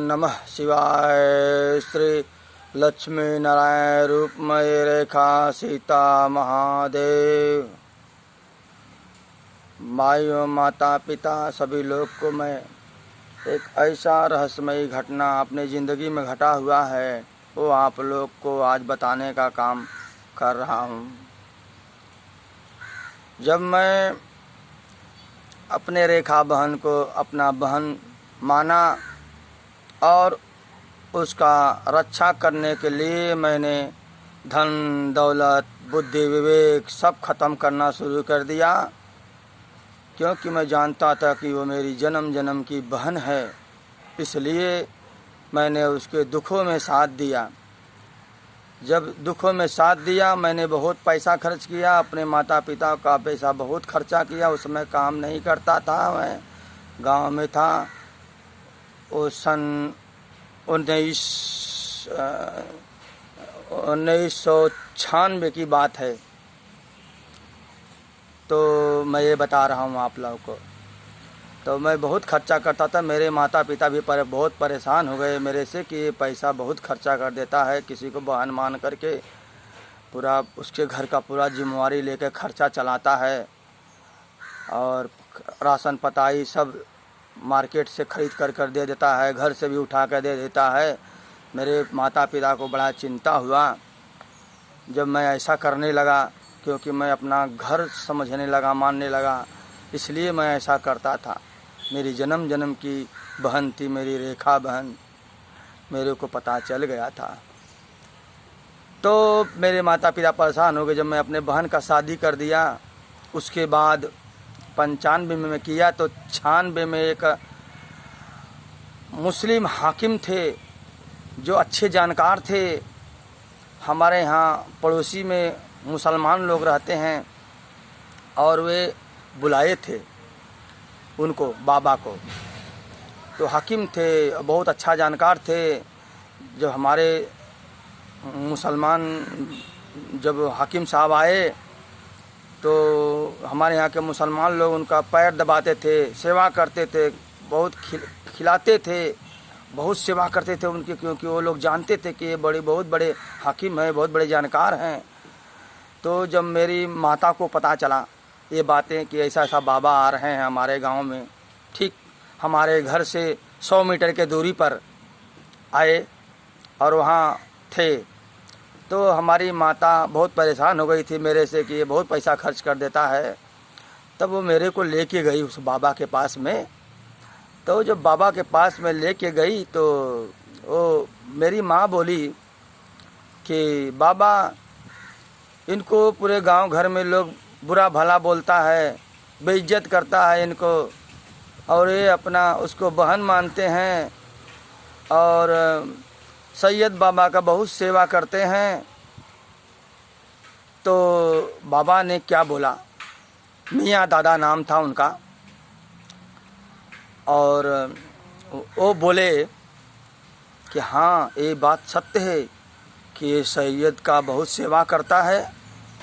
नमः शिवाय। श्री लक्ष्मी नारायण रूपमय रेखा सीता महादेव। माइयों, माता पिता सभी लोग को मैं एक ऐसा रहस्यमयी घटना अपने ज़िंदगी में घटा हुआ है वो आप लोग को आज बताने का काम कर रहा हूँ। जब मैं अपने रेखा बहन को अपना बहन माना और उसका रक्षा करने के लिए मैंने धन दौलत बुद्धि विवेक सब ख़त्म करना शुरू कर दिया, क्योंकि मैं जानता था कि वो मेरी जन्म जन्म की बहन है। इसलिए मैंने उसके दुखों में साथ दिया। जब दुखों में साथ दिया मैंने बहुत पैसा खर्च किया, अपने माता पिता का पैसा बहुत खर्चा किया। उस समय काम नहीं करता था, मैं गांव में था। वो सन 1996 की बात है। तो मैं ये बता रहा हूँ आप लोगों को। तो मैं बहुत खर्चा करता था। मेरे माता पिता भी बहुत परेशान हो गए मेरे से कि ये पैसा बहुत खर्चा कर देता है, किसी को बहन मान करके पूरा उसके घर का पूरा जिम्मेवारी लेकर खर्चा चलाता है और राशन पताई सब मार्केट से ख़रीद कर दे देता है, घर से भी उठा कर दे देता है। मेरे माता पिता को बड़ा चिंता हुआ जब मैं ऐसा करने लगा, क्योंकि मैं अपना घर समझने लगा, मानने लगा। इसलिए मैं ऐसा करता था। मेरी जन्म जन्म की बहन थी, मेरी रेखा बहन, मेरे को पता चल गया था। तो मेरे माता पिता परेशान हो गए जब मैं अपने बहन का शादी कर दिया। उसके बाद 95 में मैं किया तो 96 में एक मुस्लिम हाकिम थे जो अच्छे जानकार थे। हमारे यहाँ पड़ोसी में मुसलमान लोग रहते हैं और वे बुलाए थे उनको, बाबा को। तो हाकिम थे, बहुत अच्छा जानकार थे। जब हमारे मुसलमान जब हाकिम साहब आए तो हमारे यहाँ के मुसलमान लोग उनका पैर दबाते थे, सेवा करते थे, बहुत खिलाते थे, बहुत सेवा करते थे उनकी, क्योंकि वो लोग जानते थे कि ये बहुत बड़े हाकिम हैं, बहुत बड़े जानकार हैं। तो जब मेरी माता को पता चला ये बातें कि ऐसा ऐसा बाबा आ रहे हैं हमारे गांव में, ठीक हमारे घर से 100 मीटर के दूरी पर आए और वहाँ थे, तो हमारी माता बहुत परेशान हो गई थी मेरे से कि ये बहुत पैसा खर्च कर देता है। तब वो मेरे को लेके गई उस बाबा के पास में। तो जब बाबा के पास में लेके गई तो वो मेरी माँ बोली कि बाबा, इनको पूरे गांव घर में लोग बुरा भला बोलता है, बेइज्जत करता है इनको, और ये अपना उसको बहन मानते हैं और सैयद बाबा का बहुत सेवा करते हैं। तो बाबा ने क्या बोला, मियाँ दादा नाम था उनका, और वो बोले कि हाँ ये बात सत्य है कि ये सैयद का बहुत सेवा करता है,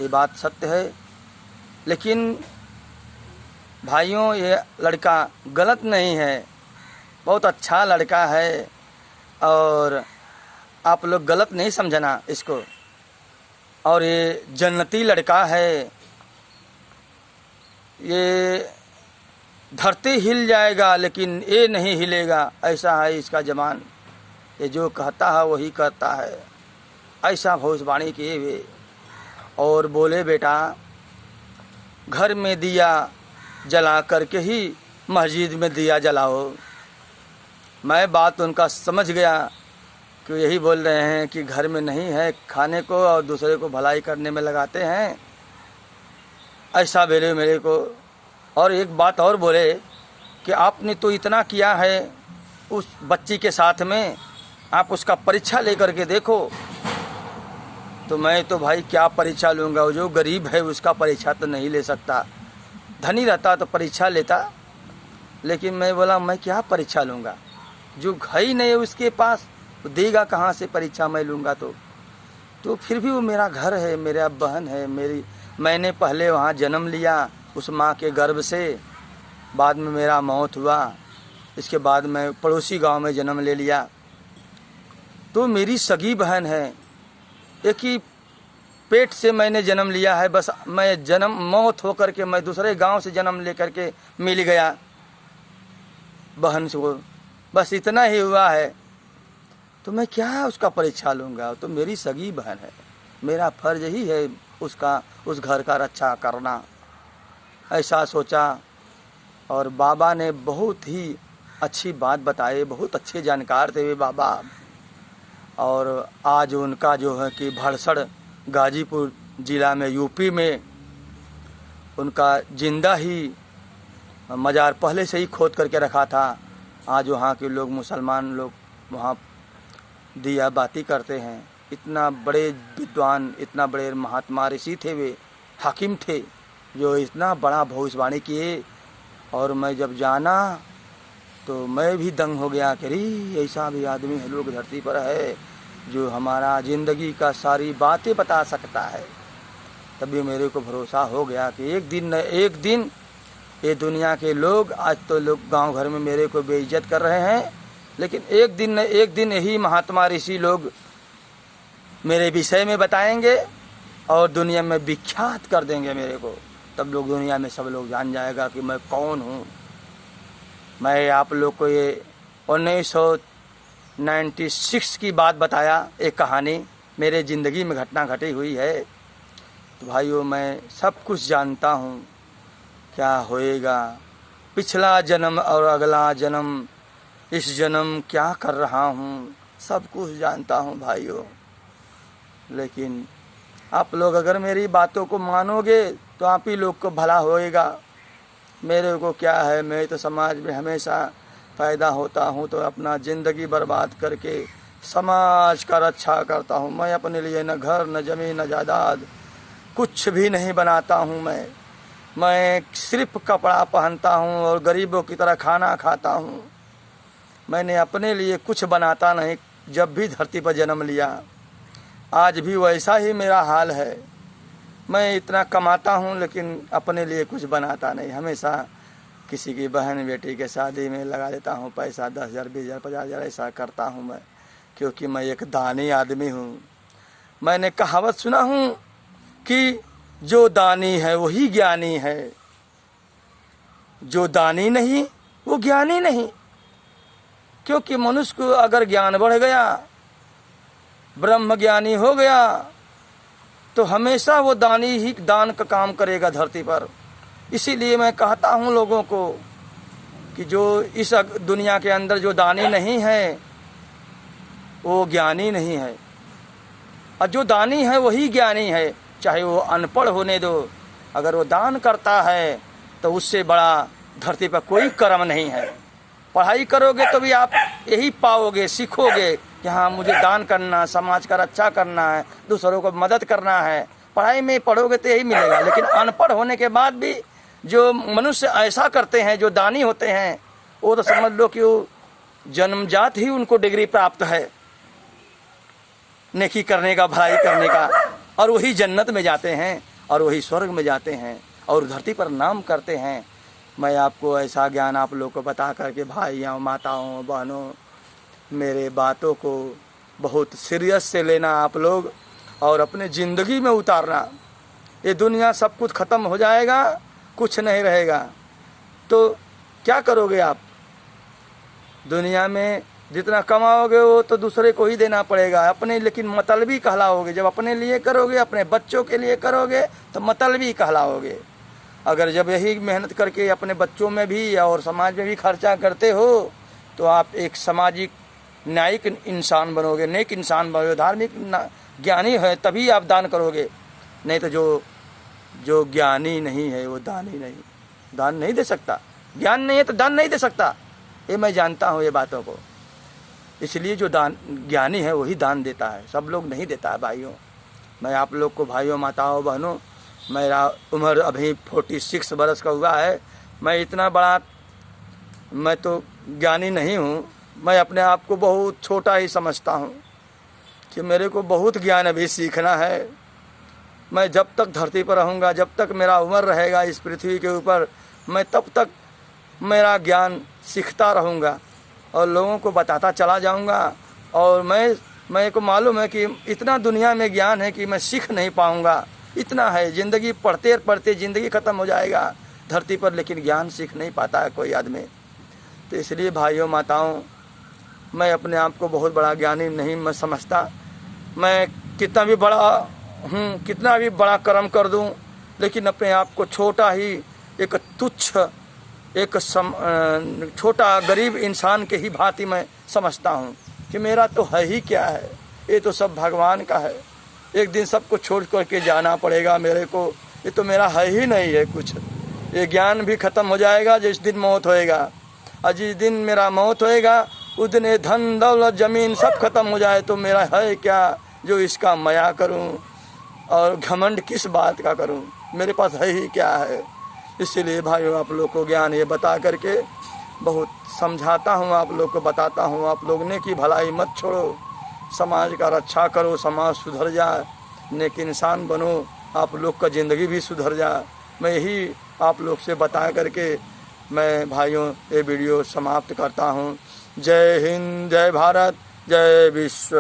ये बात सत्य है। लेकिन भाइयों, ये लड़का गलत नहीं है, बहुत अच्छा लड़का है और आप लोग गलत नहीं समझना इसको। और ये जन्नती लड़का है, ये धरती हिल जाएगा लेकिन ये नहीं हिलेगा, ऐसा है इसका जबान। ये जो कहता है वही करता है, ऐसा भविष्यवाणी किए वे। और बोले बेटा, घर में दिया जला करके ही मस्जिद में दिया जलाओ। मैं बात उनका समझ गया कि यही बोल रहे हैं कि घर में नहीं है खाने को और दूसरे को भलाई करने में लगाते हैं, ऐसा बोले मेरे को। और एक बात और बोले कि आपने तो इतना किया है उस बच्ची के साथ में, आप उसका परीक्षा लेकर के देखो। तो मैं तो भाई क्या परीक्षा लूँगा, जो गरीब है उसका परीक्षा तो नहीं ले सकता, धनी रहता तो परीक्षा लेता। लेकिन मैं बोला मैं क्या परीक्षा लूँगा, जो है ही नहीं है उसके पास, तो देगा कहाँ से परीक्षा मैं लूँगा। तो फिर भी वो मेरा घर है, मेरा बहन है, मैंने पहले वहाँ जन्म लिया उस माँ के गर्भ से, बाद में मेरा मौत हुआ। इसके बाद मैं पड़ोसी गांव में जन्म ले लिया। तो मेरी सगी बहन है, एक ही पेट से मैंने जन्म लिया है, बस मैं जन्म मौत होकर के मैं दूसरे गांव से जन्म लेकर के मिल गया बहन से, वो बस इतना ही हुआ है, तो मैं क्या उसका परीक्षा लूँगा। तो मेरी सगी बहन है, मेरा फर्ज ही है उसका, उस घर का रक्षा करना, ऐसा सोचा। और बाबा ने बहुत ही अच्छी बात बताई, बहुत अच्छे जानकार थे वे बाबा। और आज उनका जो है कि भड़सड़ गाजीपुर ज़िला में यूपी में उनका जिंदा ही मज़ार पहले से ही खोद करके रखा था। आज वहाँ के लोग, मुसलमान लोग वहाँ दिया बाती करते हैं। इतना बड़े विद्वान, इतना बड़े महात्मा ऋषि थे, वे हाकिम थे जो इतना बड़ा भविष्यवाणी किए। और मैं जब जाना तो मैं भी दंग हो गया कि अरे ऐसा भी आदमी है लोग धरती पर है जो हमारा ज़िंदगी का सारी बातें बता सकता है। तभी मेरे को भरोसा हो गया कि एक दिन न एक दिन ये दुनिया के लोग, आज तो लोग गांव घर में मेरे को बेइज्जत कर रहे हैं, लेकिन एक दिन न एक दिन यही महात्मा ऋषि लोग मेरे विषय में बताएंगे और दुनिया में विख्यात कर देंगे मेरे को। तब लोग, दुनिया में सब लोग जान जाएगा कि मैं कौन हूँ। मैं आप लोग को ये 1996 की बात बताया, एक कहानी मेरे ज़िंदगी में घटना घटी हुई है। तो भाइयों, मैं सब कुछ जानता हूँ क्या होएगा, पिछला जन्म और अगला जन्म, इस जन्म क्या कर रहा हूँ, सब कुछ जानता हूँ भाइयों। लेकिन आप लोग अगर मेरी बातों को मानोगे तो आप ही लोग को भला होएगा। मेरे को क्या है, मैं तो समाज में हमेशा पैदा होता हूँ तो अपना ज़िंदगी बर्बाद करके समाज का रक्षा करता हूँ। मैं अपने लिए न घर, न ज़मीन, न जायदाद कुछ भी नहीं बनाता हूँ। मैं सिर्फ कपड़ा पहनता हूँ और गरीबों की तरह खाना खाता हूँ। मैंने अपने लिए कुछ बनाता नहीं जब भी धरती पर जन्म लिया। आज भी वैसा ही मेरा हाल है। मैं इतना कमाता हूँ लेकिन अपने लिए कुछ बनाता नहीं। हमेशा किसी की बहन बेटी के शादी में लगा देता हूँ पैसा, 10,000, 20,000, 50,000 ऐसा करता हूँ मैं, क्योंकि मैं एक दानी आदमी हूँ। मैंने कहावत सुना हूँ कि जो दानी है वही ज्ञानी है, जो दानी नहीं वो ज्ञानी नहीं। क्योंकि मनुष्य को अगर ज्ञान बढ़ गया, ब्रह्म ज्ञानी हो गया, तो हमेशा वो दानी ही दान का काम करेगा धरती पर। इसीलिए मैं कहता हूँ लोगों को कि जो इस दुनिया के अंदर जो दानी नहीं है वो ज्ञानी नहीं है, और जो दानी है वही ज्ञानी है। चाहे वो अनपढ़ होने दो, अगर वो दान करता है तो उससे बड़ा धरती पर कोई कर्म नहीं है। पढ़ाई करोगे तो भी आप यही पाओगे, सीखोगे कि हाँ मुझे दान करना, समाज का रक्षा करना है, दूसरों को मदद करना है। पढ़ाई में पढ़ोगे तो यही मिलेगा। लेकिन अनपढ़ होने के बाद भी जो मनुष्य ऐसा करते हैं, जो दानी होते हैं, वो तो समझ लो कि वो जन्मजात ही उनको डिग्री प्राप्त है नेकी करने का, भलाई करने का, और वही जन्नत में जाते हैं और वही स्वर्ग में जाते हैं और धरती पर नाम करते हैं। मैं आपको ऐसा ज्ञान आप लोग को बता करके, भाइयों, माताओं, बहनों, मेरे बातों को बहुत सीरियस से लेना आप लोग और अपने ज़िंदगी में उतारना। ये दुनिया सब कुछ ख़त्म हो जाएगा, कुछ नहीं रहेगा, तो क्या करोगे आप? दुनिया में जितना कमाओगे वो तो दूसरे को ही देना पड़ेगा, अपने लेकिन मतलबी कहलाओगे। जब अपने लिए करोगे, अपने बच्चों के लिए करोगे तो मतलबी कहलाओगे। अगर जब यही मेहनत करके अपने बच्चों में भी और समाज में भी खर्चा करते हो तो आप एक सामाजिक न्यायिक इंसान बनोगे, नेक इंसान बनोगे, धार्मिक ज्ञानी है तभी आप दान करोगे। नहीं तो जो ज्ञानी नहीं है वो दानी नहीं, दान नहीं दे सकता। ज्ञान नहीं है तो दान नहीं दे सकता, ये मैं जानता हूँ ये बातों को। इसलिए जो दान ज्ञानी है वही दान देता है, सब लोग नहीं देता है। भाइयों, मैं आप लोग को, भाइयों, माताओं, बहनों, मेरा उम्र अभी 46 बरस का हुआ है। मैं इतना बड़ा, मैं तो ज्ञानी नहीं हूँ। मैं अपने आप को बहुत छोटा ही समझता हूँ कि मेरे को बहुत ज्ञान अभी सीखना है। मैं जब तक धरती पर रहूँगा, जब तक मेरा उम्र रहेगा इस पृथ्वी के ऊपर, मैं तब तक मेरा ज्ञान सीखता रहूँगा और लोगों को बताता चला जाऊँगा। और मैं मेरे को मालूम है कि इतना दुनिया में ज्ञान है कि मैं सीख नहीं पाऊँगा, इतना है। ज़िंदगी पढ़ते पढ़ते ज़िंदगी ख़त्म हो जाएगा धरती पर, लेकिन ज्ञान सीख नहीं पाता है कोई आदमी। तो इसलिए भाइयों माताओं, मैं अपने आप को बहुत बड़ा ज्ञानी नहीं मैं समझता। मैं कितना भी बड़ा हूँ, कितना भी बड़ा कर्म कर दूँ, लेकिन अपने आप को छोटा ही, एक तुच्छ, एक छोटा गरीब इंसान के ही भांति मैं समझता हूँ कि मेरा तो है ही क्या है, ये तो सब भगवान का है। एक दिन सबको छोड़ करके जाना पड़ेगा मेरे को, ये तो मेरा है ही नहीं है कुछ। ये ज्ञान भी ख़त्म हो जाएगा जिस दिन मौत होएगा, और जिस दिन मेरा मौत होएगा उस दिन ये धन दौलत ज़मीन सब खत्म हो जाए तो मेरा है क्या जो इसका माया करूं और घमंड किस बात का करूं, मेरे पास है ही क्या है। इसीलिए भाइयों आप लोग को ज्ञान ये बता करके बहुत समझाता हूं, आप लोग को बताता हूं। आप लोग ने की भलाई मत छोड़ो, समाज का रक्षा करो, समाज सुधर जाए, नेक इंसान बनो, आप लोग का ज़िंदगी भी सुधर जाए। मैं यही आप लोग से बता करके मैं भाइयों ये वीडियो समाप्त करता हूँ। जय हिंद, जय भारत, जय विश्व।